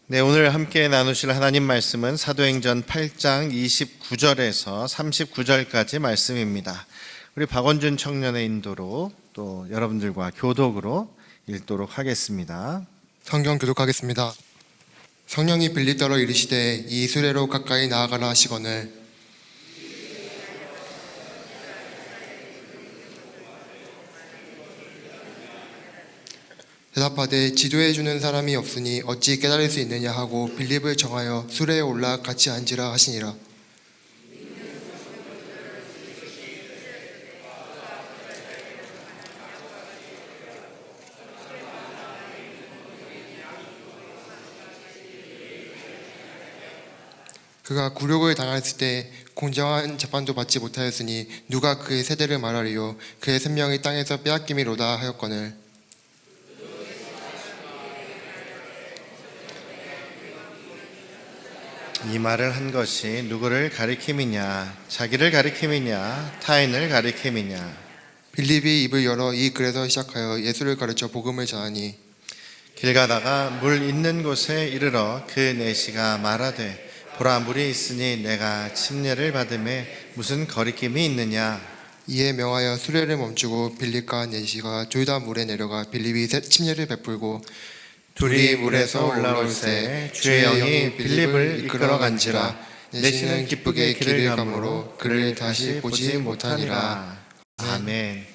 네, 오늘 함께 나누실 하나님 말씀은 사도행전 8장 29절에서 39절까지 말씀입니다. 우리 박원준 청년의 인도로 또 여러분들과 교독으로 읽도록 하겠습니다. 성경 교독하겠습니다. 성령이 빌립더러 이르시되 이 수레로 가까이 나아가라 하시거늘 대답하되 지도해 주는 사람이 없으니 어찌 깨달을 수 있느냐 하고 빌립을 정하여 수레에 올라 같이 앉으라 하시니라. 그가 굴욕을 당했을 때 공정한 재판도 받지 못하였으니 누가 그의 세대를 말하리요. 그의 생명이 땅에서 빼앗김이로다 하였거늘 이 말을 한 것이 누구를 가리킴이냐, 자기를 가리킴이냐, 타인을 가리킴이냐. 빌립이 입을 열어 이 글에서 시작하여 예수를 가르쳐 복음을 전하니 길 가다가 물 있는 곳에 이르러 그 내시가 말하되 보라 물이 있으니 내가 침례를 받음에 무슨 거리낌이 있느냐. 이에 명하여 수레를 멈추고 빌립과 내시가 둘 다 물에 내려가 빌립이 침례를 베풀고 둘이 물에서 올라올새 주의 영이 빌립을 이끌어 간지라. 내시는 기쁘게 길을 가므로 그를 다시 보지 못하니라. 아멘.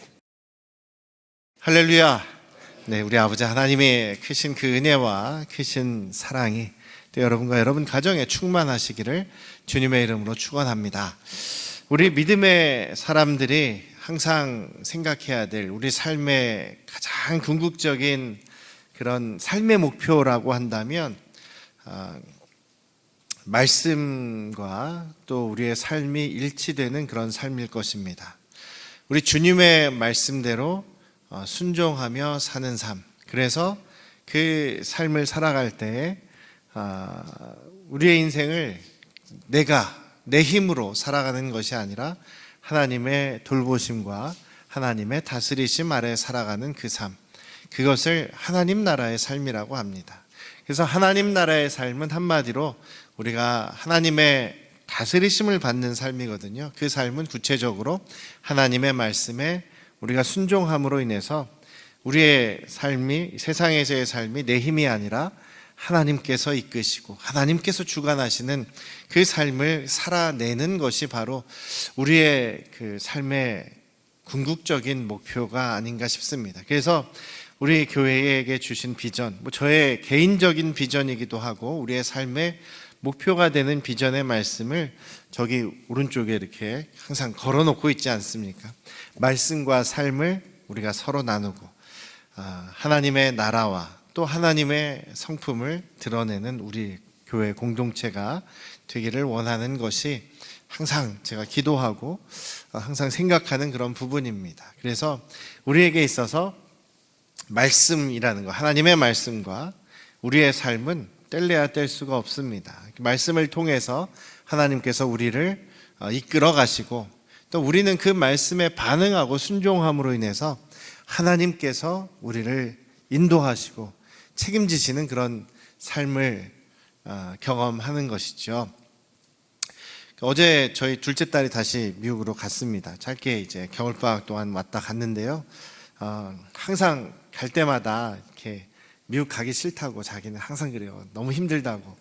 할렐루야. 네, 우리 아버지 하나님의 크신 그 은혜와 크신 사랑이 또 여러분과 여러분 가정에 충만하시기를 주님의 이름으로 축원합니다. 우리 믿음의 사람들이 항상 생각해야 될 우리 삶의 가장 궁극적인 그런 삶의 목표라고 한다면 말씀과 또 우리의 삶이 일치되는 그런 삶일 것입니다. 우리 주님의 말씀대로 순종하며 사는 삶. 그래서 그 삶을 살아갈 때 우리의 인생을 내 힘으로 살아가는 것이 아니라 하나님의 돌보심과 하나님의 다스리심 아래 살아가는 그 삶. 그것을 하나님 나라의 삶이라고 합니다. 그래서 하나님 나라의 삶은 한마디로 우리가 하나님의 다스리심을 받는 삶이거든요. 그 삶은 구체적으로 하나님의 말씀에 우리가 순종함으로 인해서 우리의 삶이, 세상에서의 삶이 내 힘이 아니라 하나님께서 이끄시고 하나님께서 주관하시는 그 삶을 살아내는 것이 바로 우리의 그 삶의 궁극적인 목표가 아닌가 싶습니다. 그래서 우리 교회에게 주신 비전, 저의 개인적인 비전이기도 하고 우리의 삶의 목표가 되는 비전의 말씀을 저기 오른쪽에 이렇게 항상 걸어놓고 있지 않습니까? 말씀과 삶을 우리가 서로 나누고 하나님의 나라와 또 하나님의 성품을 드러내는 우리 교회 공동체가 되기를 원하는 것이 항상 제가 기도하고 항상 생각하는 그런 부분입니다. 그래서 우리에게 있어서 말씀이라는 거, 하나님의 말씀과 우리의 삶은 뗄래야 뗄 수가 없습니다. 말씀을 통해서 하나님께서 우리를 이끌어 가시고 또 우리는 그 말씀에 반응하고 순종함으로 인해서 하나님께서 우리를 인도하시고 책임지시는 그런 삶을 경험하는 것이죠. 어제 저희 둘째 딸이 다시 미국으로 갔습니다. 짧게 이제 겨울방학 동안 왔다 갔는데요. 항상 갈 때마다 이렇게 미국 가기 싫다고 자기는 항상 그래요. 너무 힘들다고.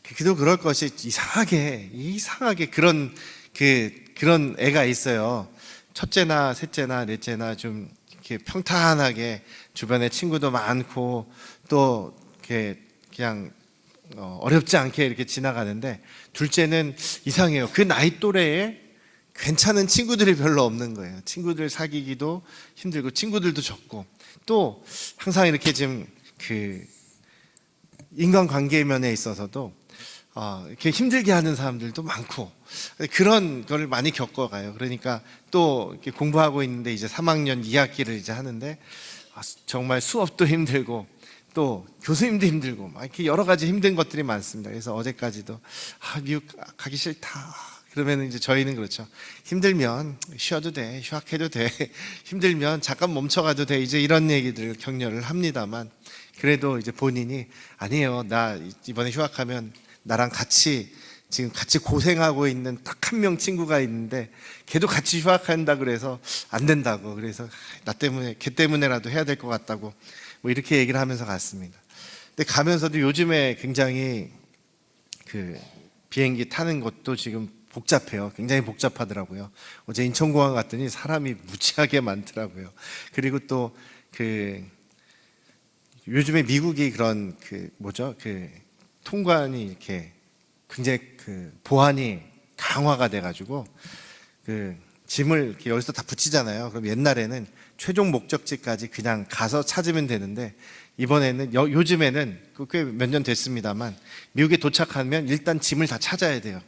그래도 그럴 것이 이상하게 그런 애가 있어요. 첫째나 셋째나 넷째나 좀 이렇게 평탄하게 주변에 친구도 많고 또 이렇게 그냥 어렵지 않게 이렇게 지나가는데 둘째는 이상해요. 그 나이 또래에 괜찮은 친구들이 별로 없는 거예요. 친구들 사귀기도 힘들고 친구들도 적고 또 항상 이렇게 좀 그 인간관계 면에 있어서도 이렇게 힘들게 하는 사람들도 많고 그런 걸 많이 겪어가요. 그러니까 또 이렇게 공부하고 있는데 이제 3학년 2학기를 이제 하는데 정말 수업도 힘들고 또 교수님도 힘들고 막 이렇게 여러 가지 힘든 것들이 많습니다. 그래서 어제까지도 미국 가기 싫다. 그러면 이제 저희는 그렇죠. 힘들면 쉬어도 돼, 휴학해도 돼, 힘들면 잠깐 멈춰가도 돼. 이제 이런 얘기들을 격려를 합니다만 그래도 이제 본인이 아니에요. 나 이번에 휴학하면 나랑 같이 지금 같이 고생하고 있는 딱 한 명 친구가 있는데 걔도 같이 휴학한다 그래서 안 된다고. 그래서 나 때문에 걔 때문에라도 해야 될 것 같다고 뭐 이렇게 얘기를 하면서 갔습니다. 근데 가면서도 요즘에 굉장히 그 비행기 타는 것도 지금 복잡해요. 굉장히 복잡하더라고요. 어제 인천공항 갔더니 사람이 무지하게 많더라고요. 그리고 또 그 요즘에 미국이 그런 그 뭐죠? 그 통관이 이렇게 굉장히 그 보안이 강화가 돼가지고 그 짐을 이렇게 여기서 다 붙이잖아요. 그럼 옛날에는 최종 목적지까지 그냥 가서 찾으면 되는데 이번에는 요즘에는 꽤 몇 년 됐습니다만 미국에 도착하면 일단 짐을 다 찾아야 돼요.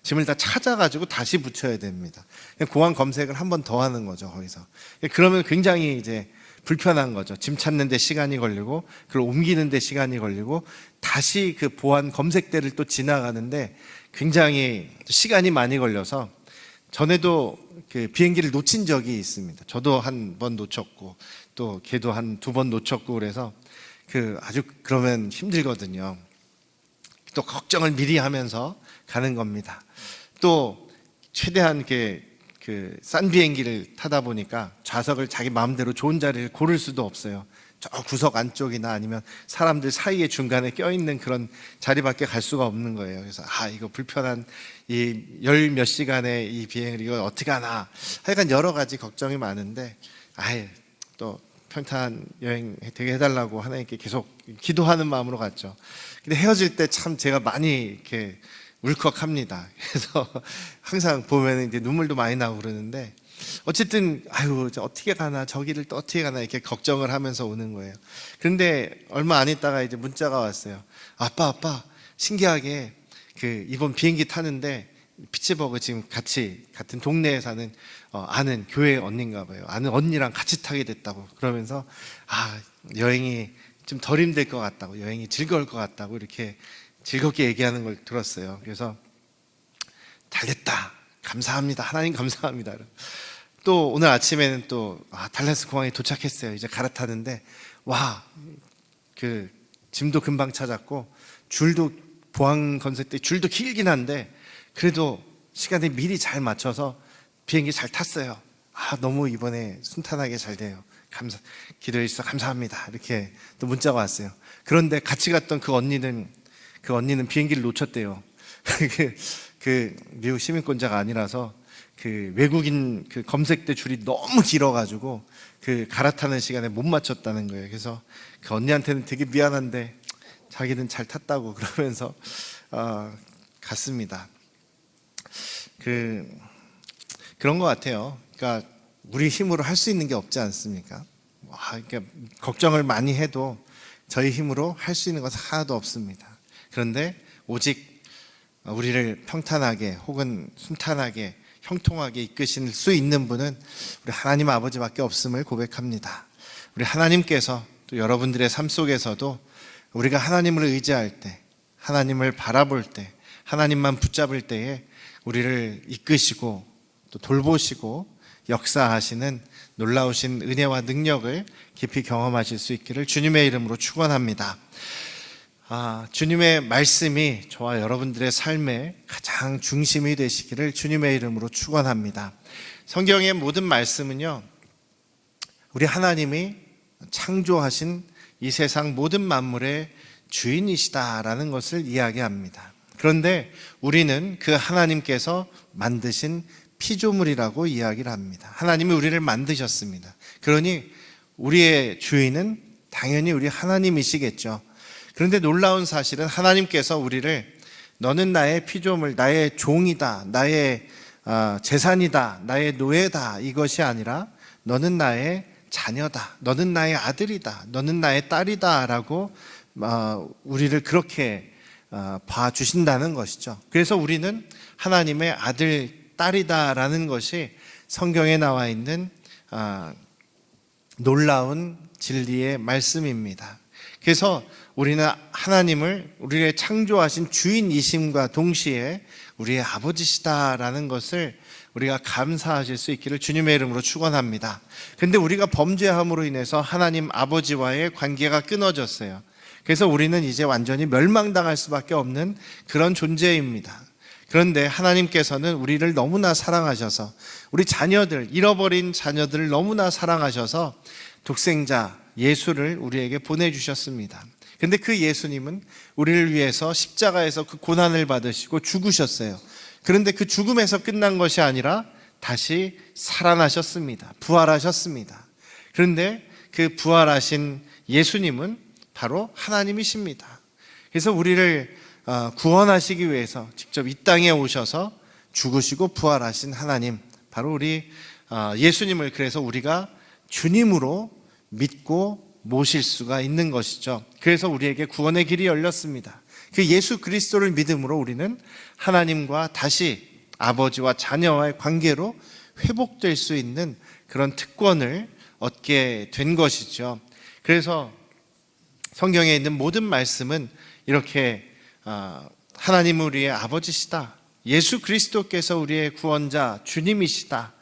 짐을 다 찾아가지고 다시 붙여야 됩니다. 공항 검색을 한 번 더 하는 거죠, 거기서. 그러면 굉장히 이제 불편한 거죠. 짐 찾는 데 시간이 걸리고 그걸 옮기는 데 시간이 걸리고 다시 그 보안 검색대를 또 지나가는데 굉장히 시간이 많이 걸려서 전에도 그 비행기를 놓친 적이 있습니다. 저도 한 번 놓쳤고 또 걔도 한 2번 놓쳤고 그래서 그 아주 그러면 힘들거든요. 또 걱정을 미리 하면서 가는 겁니다. 또 최대한 그 싼 비행기를 타다 보니까 좌석을 자기 마음대로 좋은 자리를 고를 수도 없어요. 저 구석 안쪽이나 아니면 사람들 사이에 중간에 껴있는 그런 자리밖에 갈 수가 없는 거예요. 그래서 이거 불편한 이 열 몇 시간의 이 비행을 이거 어떻게 하나 하여간 여러 가지 걱정이 많은데 또 평탄 여행 되게 해달라고 하나님께 계속 기도하는 마음으로 갔죠. 근데 헤어질 때 참 제가 많이 이렇게 울컥합니다. 그래서 항상 보면 이제 눈물도 많이 나고 그러는데 어쨌든 저 어떻게 가나 저기를 또 어떻게 가나 이렇게 걱정을 하면서 오는 거예요. 그런데 얼마 안 있다가 이제 문자가 왔어요. 아빠 신기하게 그 이번 비행기 타는데 피츠버그 지금 같은 동네에 사는 아는 교회 언니인가 봐요. 아는 언니랑 같이 타게 됐다고. 그러면서 여행이 좀 덜 힘들 것 같다고, 여행이 즐거울 것 같다고 이렇게 즐겁게 얘기하는 걸 들었어요. 그래서 잘 됐다, 감사합니다, 하나님 감사합니다. 또 오늘 아침에는 또 달라스 공항에 도착했어요. 이제 갈아타는데 그 짐도 금방 찾았고 줄도 보안 검색 때 줄도 길긴 한데 그래도 시간에 미리 잘 맞춰서 비행기 잘 탔어요. 너무 이번에 순탄하게 잘 돼요. 기도해 주셔서 감사합니다. 이렇게 또 문자가 왔어요. 그런데 같이 갔던 그 언니는 비행기를 놓쳤대요. 그 미국 시민권자가 아니라서 그 외국인 그 검색대 줄이 너무 길어가지고 그 갈아타는 시간에 못 맞췄다는 거예요. 그래서 그 언니한테는 되게 미안한데 자기는 잘 탔다고 그러면서 갔습니다. 그런 것 같아요. 그러니까 우리 힘으로 할 수 있는 게 없지 않습니까? 그러니까 걱정을 많이 해도 저희 힘으로 할 수 있는 것은 하나도 없습니다. 그런데 오직 우리를 평탄하게 혹은 순탄하게 형통하게 이끄실 수 있는 분은 우리 하나님 아버지밖에 없음을 고백합니다. 우리 하나님께서 또 여러분들의 삶 속에서도 우리가 하나님을 의지할 때, 하나님을 바라볼 때, 하나님만 붙잡을 때에 우리를 이끄시고 또 돌보시고 역사하시는 놀라우신 은혜와 능력을 깊이 경험하실 수 있기를 주님의 이름으로 축원합니다. 주님의 말씀이 저와 여러분들의 삶의 가장 중심이 되시기를 주님의 이름으로 축원합니다. 성경의 모든 말씀은요, 우리 하나님이 창조하신 이 세상 모든 만물의 주인이시다라는 것을 이야기합니다. 그런데 우리는 그 하나님께서 만드신 피조물이라고 이야기를 합니다. 하나님이 우리를 만드셨습니다. 그러니 우리의 주인은 당연히 우리 하나님이시겠죠. 그런데 놀라운 사실은 하나님께서 우리를 너는 나의 피조물, 나의 종이다, 나의 재산이다, 나의 노예다 이것이 아니라 너는 나의 자녀다, 너는 나의 아들이다, 너는 나의 딸이다 라고 우리를 그렇게 봐주신다는 것이죠. 그래서 우리는 하나님의 아들, 딸이다라는 것이 성경에 나와 있는 놀라운 진리의 말씀입니다. 그래서 우리는 하나님을 우리의 창조하신 주인이심과 동시에 우리의 아버지시다라는 것을 우리가 감사하실 수 있기를 주님의 이름으로 축원합니다. 근데 우리가 범죄함으로 인해서 하나님 아버지와의 관계가 끊어졌어요. 그래서 우리는 이제 완전히 멸망당할 수밖에 없는 그런 존재입니다. 그런데 하나님께서는 우리를 너무나 사랑하셔서 우리 자녀들, 잃어버린 자녀들을 너무나 사랑하셔서 독생자 예수를 우리에게 보내주셨습니다. 근데 그 예수님은 우리를 위해서 십자가에서 그 고난을 받으시고 죽으셨어요. 그런데 그 죽음에서 끝난 것이 아니라 다시 살아나셨습니다. 부활하셨습니다. 그런데 그 부활하신 예수님은 바로 하나님이십니다. 그래서 우리를 구원하시기 위해서 직접 이 땅에 오셔서 죽으시고 부활하신 하나님, 바로 우리 예수님을 그래서 우리가 주님으로 믿고 모실 수가 있는 것이죠. 그래서 우리에게 구원의 길이 열렸습니다. 그 예수 그리스도를 믿음으로 우리는 하나님과 다시 아버지와 자녀와의 관계로 회복될 수 있는 그런 특권을 얻게 된 것이죠. 그래서 성경에 있는 모든 말씀은 이렇게 하나님은 우리의 아버지시다, 예수 그리스도께서 우리의 구원자 주님이시다,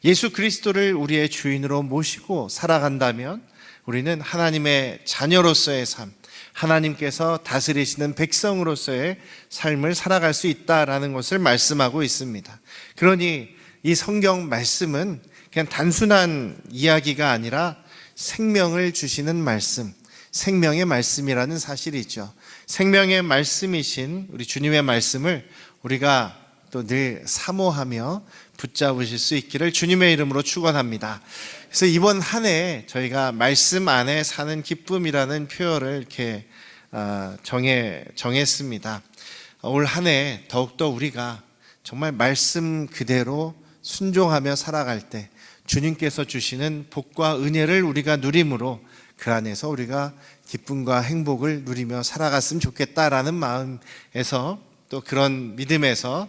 예수 그리스도를 우리의 주인으로 모시고 살아간다면 우리는 하나님의 자녀로서의 삶, 하나님께서 다스리시는 백성으로서의 삶을 살아갈 수 있다라는 것을 말씀하고 있습니다. 그러니 이 성경 말씀은 그냥 단순한 이야기가 아니라 생명을 주시는 말씀, 생명의 말씀이라는 사실이죠. 생명의 말씀이신 우리 주님의 말씀을 우리가 또 늘 사모하며 붙잡으실 수 있기를 주님의 이름으로 축원합니다. 그래서 이번 한 해 저희가 말씀 안에 사는 기쁨이라는 표현을 이렇게 정했습니다. 올 한 해 더욱더 우리가 정말 말씀 그대로 순종하며 살아갈 때 주님께서 주시는 복과 은혜를 우리가 누림으로 그 안에서 우리가 기쁨과 행복을 누리며 살아갔으면 좋겠다라는 마음에서 또 그런 믿음에서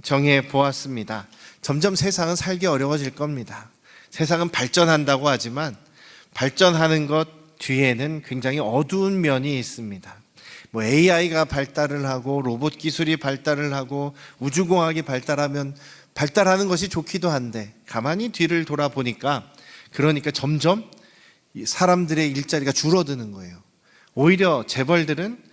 정해 보았습니다. 점점 세상은 살기 어려워질 겁니다. 세상은 발전한다고 하지만 발전하는 것 뒤에는 굉장히 어두운 면이 있습니다. 뭐 AI가 발달을 하고 로봇 기술이 발달을 하고 우주공학이 발달하면 발달하는 것이 좋기도 한데 가만히 뒤를 돌아보니까 그러니까 점점 사람들의 일자리가 줄어드는 거예요. 오히려 재벌들은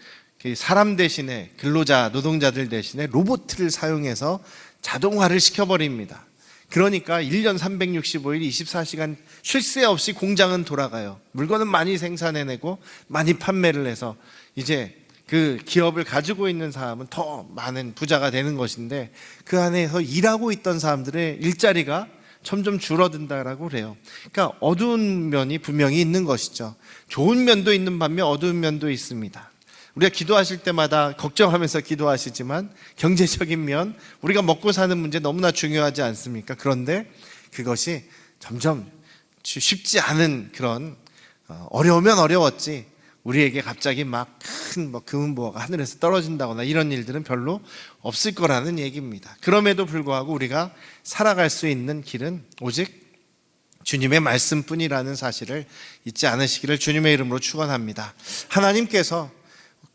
사람 대신에 근로자, 노동자들 대신에 로봇을 사용해서 자동화를 시켜버립니다. 그러니까 1년 365일 24시간 쉴 새 없이 공장은 돌아가요. 물건은 많이 생산해내고 많이 판매를 해서 이제 그 기업을 가지고 있는 사람은 더 많은 부자가 되는 것인데 그 안에서 일하고 있던 사람들의 일자리가 점점 줄어든다라고 그래요. 그러니까 어두운 면이 분명히 있는 것이죠. 좋은 면도 있는 반면 어두운 면도 있습니다. 우리가 기도하실 때마다 걱정하면서 기도하시지만 경제적인 면, 우리가 먹고 사는 문제 너무나 중요하지 않습니까? 그런데 그것이 점점 쉽지 않은 그런 어려우면 어려웠지 우리에게 갑자기 막 큰 금은보화가 하늘에서 떨어진다거나 이런 일들은 별로 없을 거라는 얘기입니다. 그럼에도 불구하고 우리가 살아갈 수 있는 길은 오직 주님의 말씀뿐이라는 사실을 잊지 않으시기를 주님의 이름으로 축원합니다. 하나님께서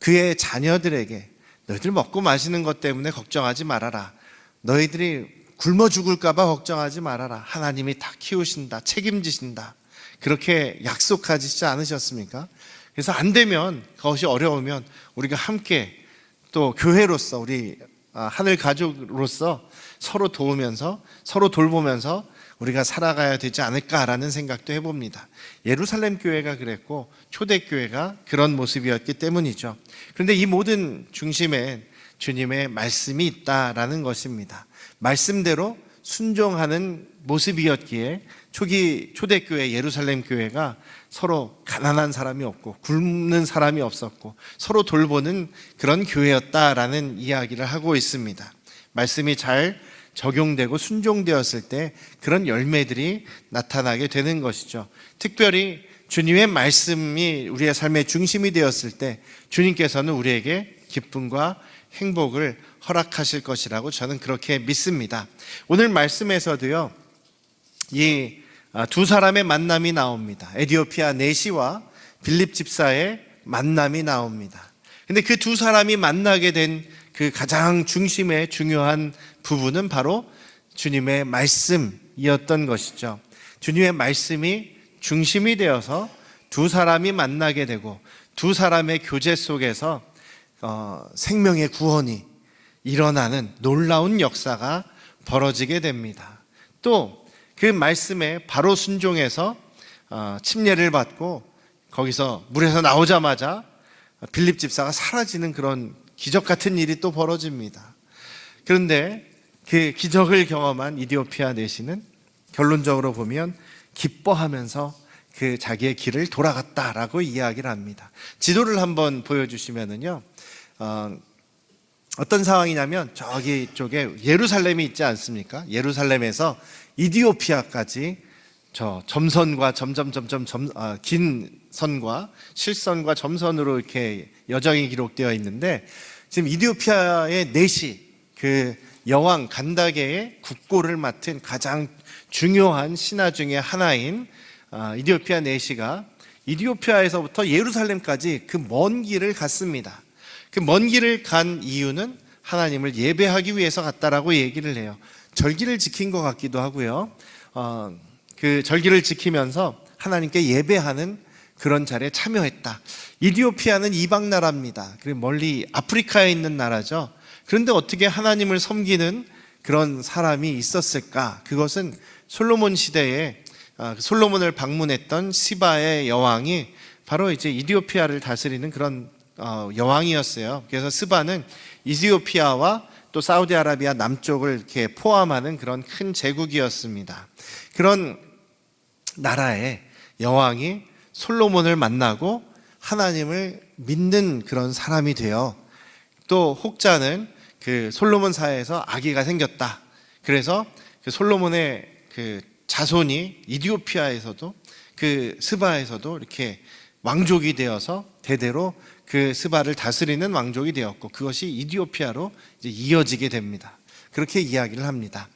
그의 자녀들에게 너희들 먹고 마시는 것 때문에 걱정하지 말아라, 너희들이 굶어 죽을까 봐 걱정하지 말아라, 하나님이 다 키우신다, 책임지신다, 그렇게 약속하시지 않으셨습니까? 그래서 안 되면, 그것이 어려우면 우리가 함께 또 교회로서 우리 하늘 가족으로서 서로 도우면서 서로 돌보면서 우리가 살아가야 되지 않을까라는 생각도 해봅니다. 예루살렘 교회가 그랬고 초대교회가 그런 모습이었기 때문이죠. 그런데 이 모든 중심에 주님의 말씀이 있다라는 것입니다. 말씀대로 순종하는 모습이었기에 초대교회 예루살렘 교회가 서로 가난한 사람이 없고 굶는 사람이 없었고 서로 돌보는 그런 교회였다라는 이야기를 하고 있습니다. 말씀이 잘 적용되고 순종되었을 때 그런 열매들이 나타나게 되는 것이죠. 특별히 주님의 말씀이 우리의 삶의 중심이 되었을 때 주님께서는 우리에게 기쁨과 행복을 허락하실 것이라고 저는 그렇게 믿습니다. 오늘 말씀에서도요, 이 두 사람의 만남이 나옵니다. 에디오피아 내시와 빌립 집사의 만남이 나옵니다. 근데 그 두 사람이 만나게 된 그 가장 중심의 중요한 부분은 바로 주님의 말씀이었던 것이죠. 주님의 말씀이 중심이 되어서 두 사람이 만나게 되고 두 사람의 교제 속에서 생명의 구원이 일어나는 놀라운 역사가 벌어지게 됩니다. 또 그 말씀에 바로 순종해서 침례를 받고 거기서 물에서 나오자마자 빌립 집사가 사라지는 그런 기적 같은 일이 또 벌어집니다. 그런데 그 기적을 경험한 이디오피아 내시는 결론적으로 보면 기뻐하면서 그 자기의 길을 돌아갔다라고 이야기를 합니다. 지도를 한번 보여주시면은요, 어떤 상황이냐면 저기 쪽에 예루살렘이 있지 않습니까? 예루살렘에서 이디오피아까지 저 점선과 긴 선과 실선과 점선으로 이렇게 여정이 기록되어 있는데, 지금 이디오피아의 내시, 그 여왕 간다게의 국고를 맡은 가장 중요한 신하 중에 하나인 이디오피아 내시가 이디오피아에서부터 예루살렘까지 그 먼 길을 갔습니다. 그 먼 길을 간 이유는 하나님을 예배하기 위해서 갔다라고 얘기를 해요. 절기를 지킨 것 같기도 하고요. 그 절기를 지키면서 하나님께 예배하는 그런 자리에 참여했다. 이디오피아는 이방 나라입니다. 그리고 멀리 아프리카에 있는 나라죠. 그런데 어떻게 하나님을 섬기는 그런 사람이 있었을까? 그것은 솔로몬 시대에 솔로몬을 방문했던 시바의 여왕이 바로 이제 이디오피아를 다스리는 그런 여왕이었어요. 그래서 스바는 이디오피아와 또 사우디아라비아 남쪽을 이렇게 포함하는 그런 큰 제국이었습니다. 그런 나라의 여왕이 솔로몬을 만나고 하나님을 믿는 그런 사람이 되어, 또 혹자는 그 솔로몬 사회에서 아기가 생겼다. 그래서 그 솔로몬의 그 자손이 이디오피아에서도 그 스바에서도 이렇게 왕족이 되어서 대대로 그 스바를 다스리는 왕족이 되었고, 그것이 이디오피아로 이제 이어지게 됩니다. 그렇게 이야기를 합니다.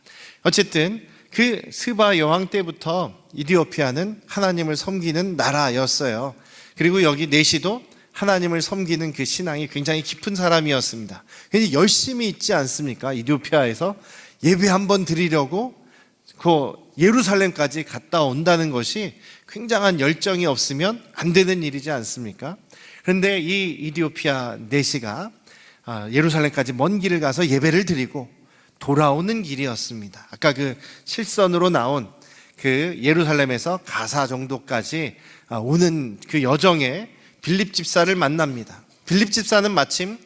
어쨌든 그 스바 여왕 때부터 이디오피아는 하나님을 섬기는 나라였어요. 그리고 여기 내시도 하나님을 섬기는 그 신앙이 굉장히 깊은 사람이었습니다. 굉장히 열심히 있지 않습니까? 이디오피아에서 예배 한번 드리려고 그 예루살렘까지 갔다 온다는 것이 굉장한 열정이 없으면 안 되는 일이지 않습니까? 그런데 이 이디오피아 내시가 예루살렘까지 먼 길을 가서 예배를 드리고 돌아오는 길이었습니다. 아까 그 실선으로 나온 그 예루살렘에서 가사 정도까지 오는 그 여정에 빌립 집사를 만납니다. 빌립 집사는 마침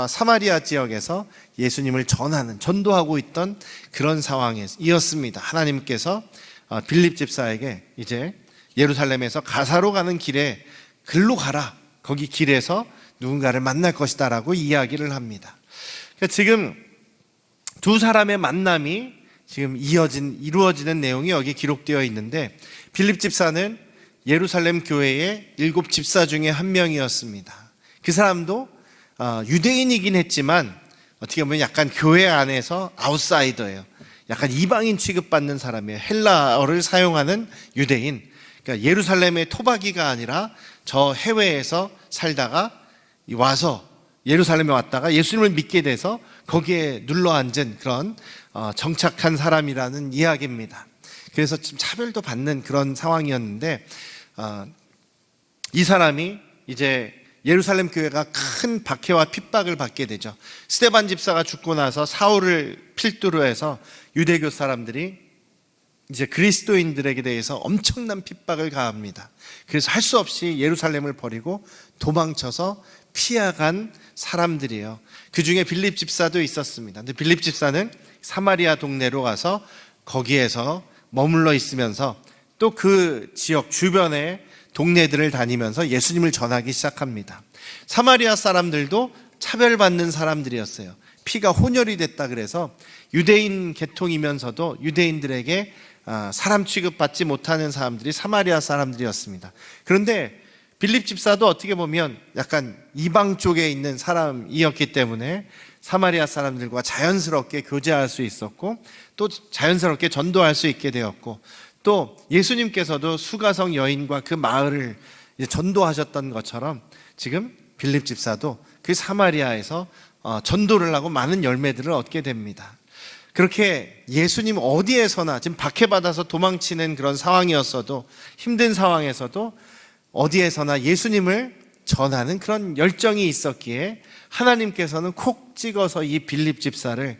사마리아 지역에서 예수님을 전도하고 있던 그런 상황이었습니다. 하나님께서 빌립 집사에게 이제 예루살렘에서 가사로 가는 길에 글로 가라, 거기 길에서 누군가를 만날 것이다 라고 이야기를 합니다. 그러니까 지금 두 사람의 만남이 지금 이루어지는 내용이 여기 기록되어 있는데, 빌립 집사는 예루살렘 교회의 7 집사 중에 한 명이었습니다. 그 사람도 유대인이긴 했지만 어떻게 보면 약간 교회 안에서 아웃사이더예요. 약간 이방인 취급받는 사람이에요. 헬라어를 사용하는 유대인. 그러니까 예루살렘의 토박이가 아니라 저 해외에서 살다가 와서 예루살렘에 왔다가 예수님을 믿게 돼서 거기에 눌러앉은 그런 정착한 사람이라는 이야기입니다. 그래서 좀 차별도 받는 그런 상황이었는데, 이 사람이 이제 예루살렘 교회가 큰 박해와 핍박을 받게 되죠. 스데반 집사가 죽고 나서 사울을 필두로 해서 유대교 사람들이 이제 그리스도인들에게 대해서 엄청난 핍박을 가합니다. 그래서 할 수 없이 예루살렘을 버리고 도망쳐서 피해간 사람들이에요. 그 중에 빌립 집사도 있었습니다. 근데 빌립 집사는 사마리아 동네로 가서 거기에서 머물러 있으면서 또 그 지역 주변의 동네들을 다니면서 예수님을 전하기 시작합니다. 사마리아 사람들도 차별받는 사람들이었어요. 피가 혼혈이 됐다 그래서 유대인 계통이면서도 유대인들에게 사람 취급받지 못하는 사람들이 사마리아 사람들이었습니다. 그런데 빌립 집사도 어떻게 보면 약간 이방 쪽에 있는 사람이었기 때문에 사마리아 사람들과 자연스럽게 교제할 수 있었고, 또 자연스럽게 전도할 수 있게 되었고, 또 예수님께서도 수가성 여인과 그 마을을 전도하셨던 것처럼 지금 빌립 집사도 그 사마리아에서 전도를 하고 많은 열매들을 얻게 됩니다. 그렇게 예수님 어디에서나 지금 박해받아서 도망치는 그런 상황이었어도, 힘든 상황에서도 어디에서나 예수님을 전하는 그런 열정이 있었기에 하나님께서는 콕 찍어서 이 빌립 집사를,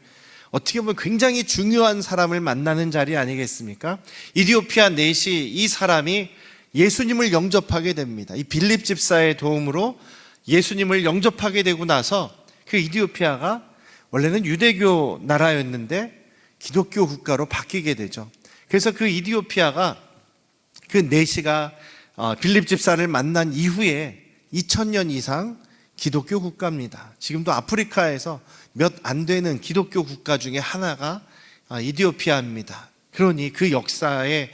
어떻게 보면 굉장히 중요한 사람을 만나는 자리 아니겠습니까? 이디오피아 넷이, 이 사람이 예수님을 영접하게 됩니다. 이 빌립 집사의 도움으로 예수님을 영접하게 되고 나서 그 이디오피아가 원래는 유대교 나라였는데 기독교 국가로 바뀌게 되죠. 그래서 그 이디오피아가, 그 넷이가 빌립 집사를 만난 이후에 2000년 이상 기독교 국가입니다. 지금도 아프리카에서 몇 안 되는 기독교 국가 중에 하나가 이디오피아입니다. 그러니 그 역사에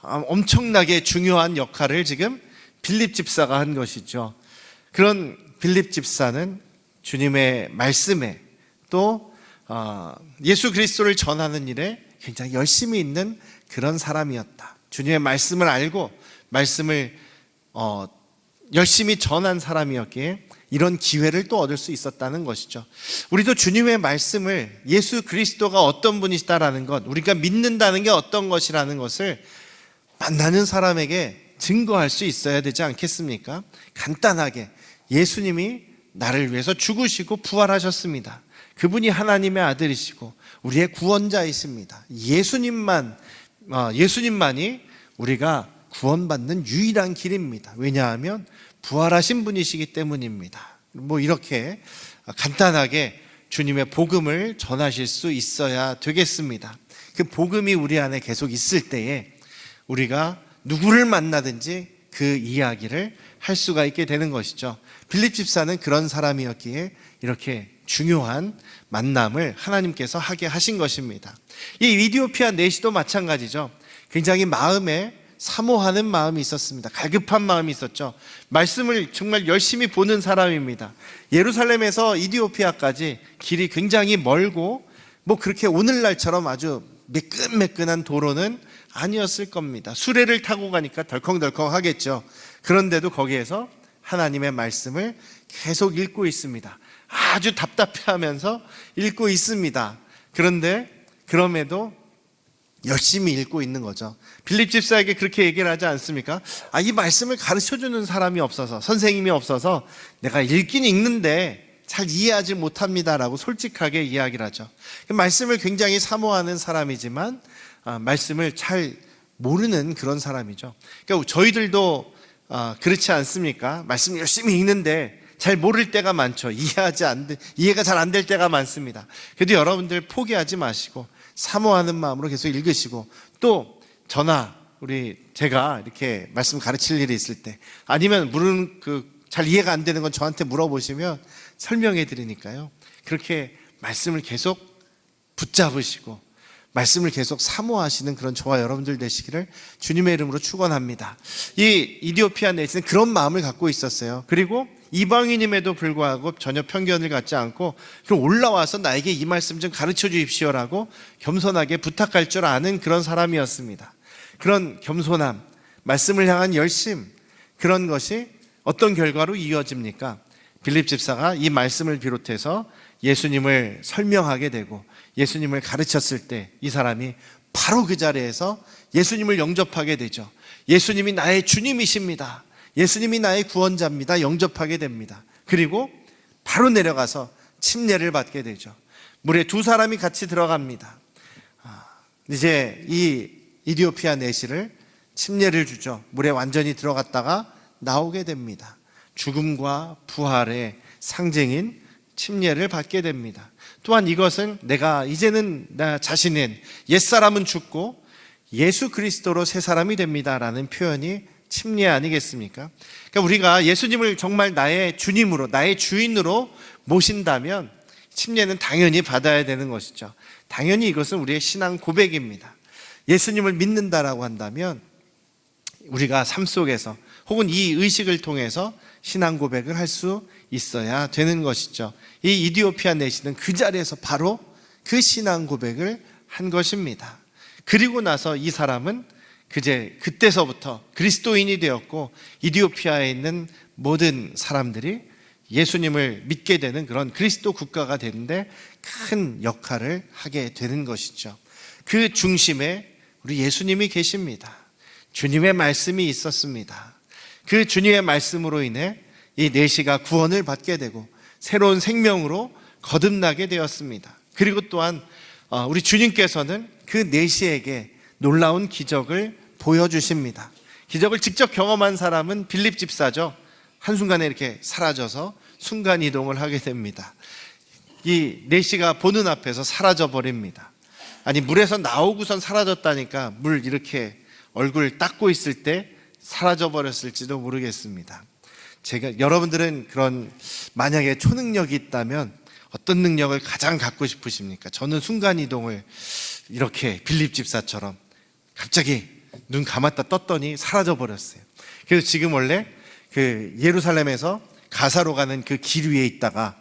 엄청나게 중요한 역할을 지금 빌립 집사가 한 것이죠. 그런 빌립 집사는 주님의 말씀에 또 예수 그리스도를 전하는 일에 굉장히 열심히 있는 그런 사람이었다. 주님의 말씀을 알고 말씀을 열심히 전한 사람이었기에 이런 기회를 또 얻을 수 있었다는 것이죠. 우리도 주님의 말씀을, 예수 그리스도가 어떤 분이시다라는 것, 우리가 믿는다는 게 어떤 것이라는 것을 만나는 사람에게 증거할 수 있어야 되지 않겠습니까? 간단하게 예수님이 나를 위해서 죽으시고 부활하셨습니다. 그분이 하나님의 아들이시고 우리의 구원자이십니다. 예수님만이 우리가 구원받는 유일한 길입니다. 왜냐하면 부활하신 분이시기 때문입니다. 이렇게 간단하게 주님의 복음을 전하실 수 있어야 되겠습니다. 그 복음이 우리 안에 계속 있을 때에 우리가 누구를 만나든지 그 이야기를 할 수가 있게 되는 것이죠. 빌립 집사는 그런 사람이었기에 이렇게 중요한 만남을 하나님께서 하게 하신 것입니다. 이 이디오피아 넷이도 마찬가지죠. 굉장히 마음에 사모하는 마음이 있었습니다. 갈급한 마음이 있었죠. 말씀을 정말 열심히 보는 사람입니다. 예루살렘에서 이디오피아까지 길이 굉장히 멀고 그렇게 오늘날처럼 아주 매끈매끈한 도로는 아니었을 겁니다. 수레를 타고 가니까 덜컹덜컹 하겠죠. 그런데도 거기에서 하나님의 말씀을 계속 읽고 있습니다. 아주 답답해하면서 읽고 있습니다. 그럼에도 열심히 읽고 있는 거죠. 빌립 집사에게 그렇게 얘기를 하지 않습니까? 이 말씀을 가르쳐주는 사람이 없어서, 선생님이 없어서 내가 읽긴 읽는데 잘 이해하지 못합니다라고 솔직하게 이야기를 하죠. 말씀을 굉장히 사모하는 사람이지만 말씀을 잘 모르는 그런 사람이죠. 그러니까 저희들도 그렇지 않습니까? 말씀을 열심히 읽는데 잘 모를 때가 많죠. 이해가 잘 안 될 때가 많습니다. 그래도 여러분들 포기하지 마시고 사모하는 마음으로 계속 읽으시고, 또 제가 이렇게 말씀 가르칠 일이 있을 때, 아니면 잘 이해가 안 되는 건 저한테 물어보시면 설명해 드리니까요. 그렇게 말씀을 계속 붙잡으시고 말씀을 계속 사모하시는 그런 저와 여러분들 되시기를 주님의 이름으로 축원합니다. 이 이디오피아 넷은 그런 마음을 갖고 있었어요. 그리고 이방인임에도 불구하고 전혀 편견을 갖지 않고 그럼 올라와서 나에게 이 말씀 좀 가르쳐 주십시오라고 겸손하게 부탁할 줄 아는 그런 사람이었습니다. 그런 겸손함, 말씀을 향한 열심, 그런 것이 어떤 결과로 이어집니까? 빌립 집사가 이 말씀을 비롯해서 예수님을 설명하게 되고 예수님을 가르쳤을 때 이 사람이 바로 그 자리에서 예수님을 영접하게 되죠. 예수님이 나의 주님이십니다. 예수님이 나의 구원자입니다. 영접하게 됩니다. 그리고 바로 내려가서 침례를 받게 되죠. 물에 두 사람이 같이 들어갑니다. 이제 이 이디오피아 내시를 침례를 주죠. 물에 완전히 들어갔다가 나오게 됩니다. 죽음과 부활의 상징인 침례를 받게 됩니다. 또한 이것은 이제는 나 자신은 옛사람은 죽고 예수 그리스도로 새 사람이 됩니다라는 표현이 침례 아니겠습니까? 그러니까 우리가 예수님을 정말 나의 주님으로, 나의 주인으로 모신다면 침례는 당연히 받아야 되는 것이죠. 당연히 이것은 우리의 신앙 고백입니다. 예수님을 믿는다라고 한다면 우리가 삶 속에서 혹은 이 의식을 통해서 신앙 고백을 할 수 있어야 되는 것이죠. 이 이디오피아 내시는 그 자리에서 바로 그 신앙 고백을 한 것입니다. 그리고 나서 이 사람은 그때서부터 그리스도인이 되었고 이디오피아에 있는 모든 사람들이 예수님을 믿게 되는 그런 그리스도 국가가 되는데 큰 역할을 하게 되는 것이죠. 그 중심에 우리 예수님이 계십니다. 주님의 말씀이 있었습니다. 그 주님의 말씀으로 인해 이 내시가 구원을 받게 되고 새로운 생명으로 거듭나게 되었습니다. 그리고 또한 우리 주님께서는 그 내시에게 놀라운 기적을 보여주십니다. 기적을 직접 경험한 사람은 빌립 집사죠. 한순간에 이렇게 사라져서 순간이동을 하게 됩니다. 이 내시가 보는 앞에서 사라져 버립니다. 아니, 물에서 나오고선 사라졌다니까 물 이렇게 얼굴 닦고 있을 때 사라져 버렸을지도 모르겠습니다. 여러분들은 그런 만약에 초능력이 있다면 어떤 능력을 가장 갖고 싶으십니까? 저는 순간이동을 이렇게 빌립 집사처럼 갑자기 눈 감았다 떴더니 사라져 버렸어요. 그래서 지금 원래 그 예루살렘에서 가사로 가는 그 길 위에 있다가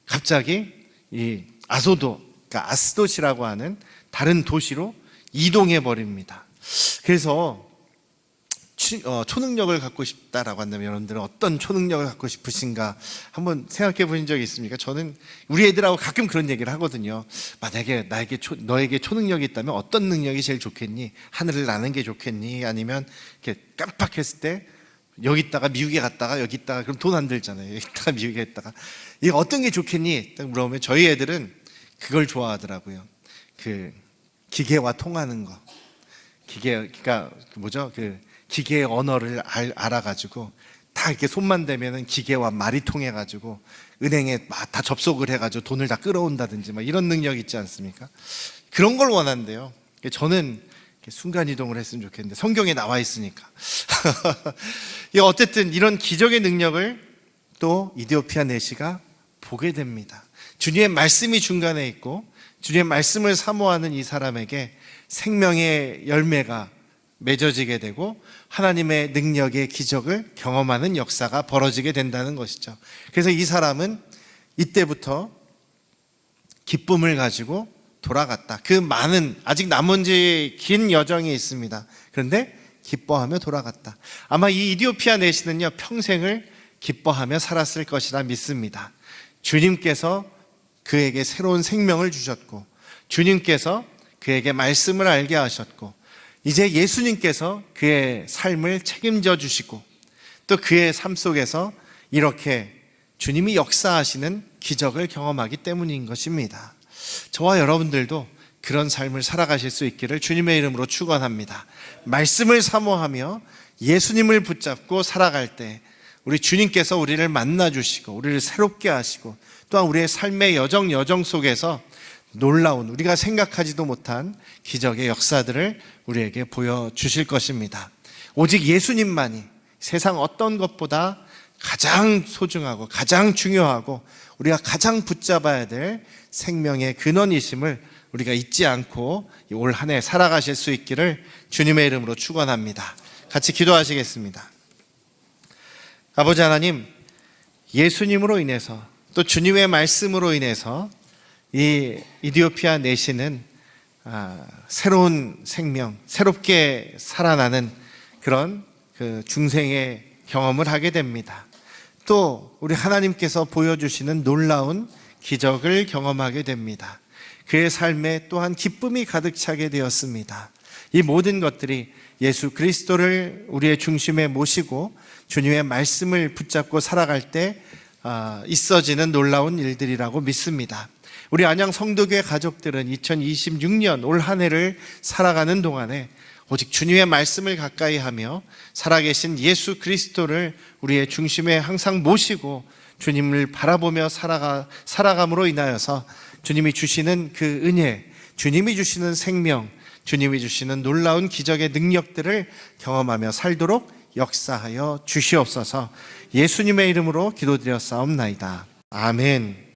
갑자기 이 그러니까 아스돗이라고 하는 다른 도시로 이동해 버립니다. 그래서 초능력을 갖고 싶다라고 한다면 여러분들은 어떤 초능력을 갖고 싶으신가 한번 생각해 보신 적이 있습니까? 저는 우리 애들하고 가끔 그런 얘기를 하거든요. 만약에 너에게 초능력이 있다면 어떤 능력이 제일 좋겠니? 하늘을 나는 게 좋겠니? 아니면 이렇게 깜빡했을 때 여기 있다가 미국에 갔다가 여기 있다가 그럼 돈 안 들잖아요. 여기 있다가 미국에 있다가 이거 어떤 게 좋겠니? 딱 물어보면 저희 애들은 그걸 좋아하더라고요. 그 기계와 통하는 거. 그러니까 뭐죠? 기계의 언어를 알아가지고 다 이렇게 손만 대면은 기계와 말이 통해가지고 은행에 막 다 접속을 해가지고 돈을 다 끌어온다든지 막 이런 능력 있지 않습니까? 그런 걸 원한대요. 저는 순간 이동을 했으면 좋겠는데 성경에 나와 있으니까. 어쨌든 이런 기적의 능력을 또 이디오피아 내시가 보게 됩니다. 주님의 말씀이 중간에 있고 주님의 말씀을 사모하는 이 사람에게 생명의 열매가 맺어지게 되고 하나님의 능력의 기적을 경험하는 역사가 벌어지게 된다는 것이죠. 그래서 이 사람은 이때부터 기쁨을 가지고 돌아갔다. 그 많은 아직 나머지 긴 여정이 있습니다. 그런데 기뻐하며 돌아갔다. 아마 이 이디오피아 내시는요 평생을 기뻐하며 살았을 것이라 믿습니다. 주님께서 그에게 새로운 생명을 주셨고 주님께서 그에게 말씀을 알게 하셨고 이제 예수님께서 그의 삶을 책임져 주시고 또 그의 삶 속에서 이렇게 주님이 역사하시는 기적을 경험하기 때문인 것입니다. 저와 여러분들도 그런 삶을 살아가실 수 있기를 주님의 이름으로 축원합니다. 말씀을 사모하며 예수님을 붙잡고 살아갈 때 우리 주님께서 우리를 만나 주시고 우리를 새롭게 하시고 또한 우리의 삶의 여정 속에서 놀라운 우리가 생각하지도 못한 기적의 역사들을 우리에게 보여주실 것입니다. 오직 예수님만이 세상 어떤 것보다 가장 소중하고 가장 중요하고 우리가 가장 붙잡아야 될 생명의 근원이심을 우리가 잊지 않고 올 한 해 살아가실 수 있기를 주님의 이름으로 축원합니다. 같이 기도하시겠습니다. 아버지 하나님, 예수님으로 인해서 또 주님의 말씀으로 인해서 이 이디오피아 내시는 새로운 생명, 새롭게 살아나는 그런 그 중생의 경험을 하게 됩니다. 또 우리 하나님께서 보여주시는 놀라운 기적을 경험하게 됩니다. 그의 삶에 또한 기쁨이 가득 차게 되었습니다. 이 모든 것들이 예수 그리스도를 우리의 중심에 모시고 주님의 말씀을 붙잡고 살아갈 때 있어지는 놀라운 일들이라고 믿습니다. 우리 안양 성도교회 가족들은 2026년 올 한 해를 살아가는 동안에 오직 주님의 말씀을 가까이 하며 살아계신 예수 그리스도를 우리의 중심에 항상 모시고 주님을 바라보며 살아감으로 인하여서 주님이 주시는 그 은혜, 주님이 주시는 생명, 주님이 주시는 놀라운 기적의 능력들을 경험하며 살도록 역사하여 주시옵소서. 예수님의 이름으로 기도드렸사옵나이다. 아멘.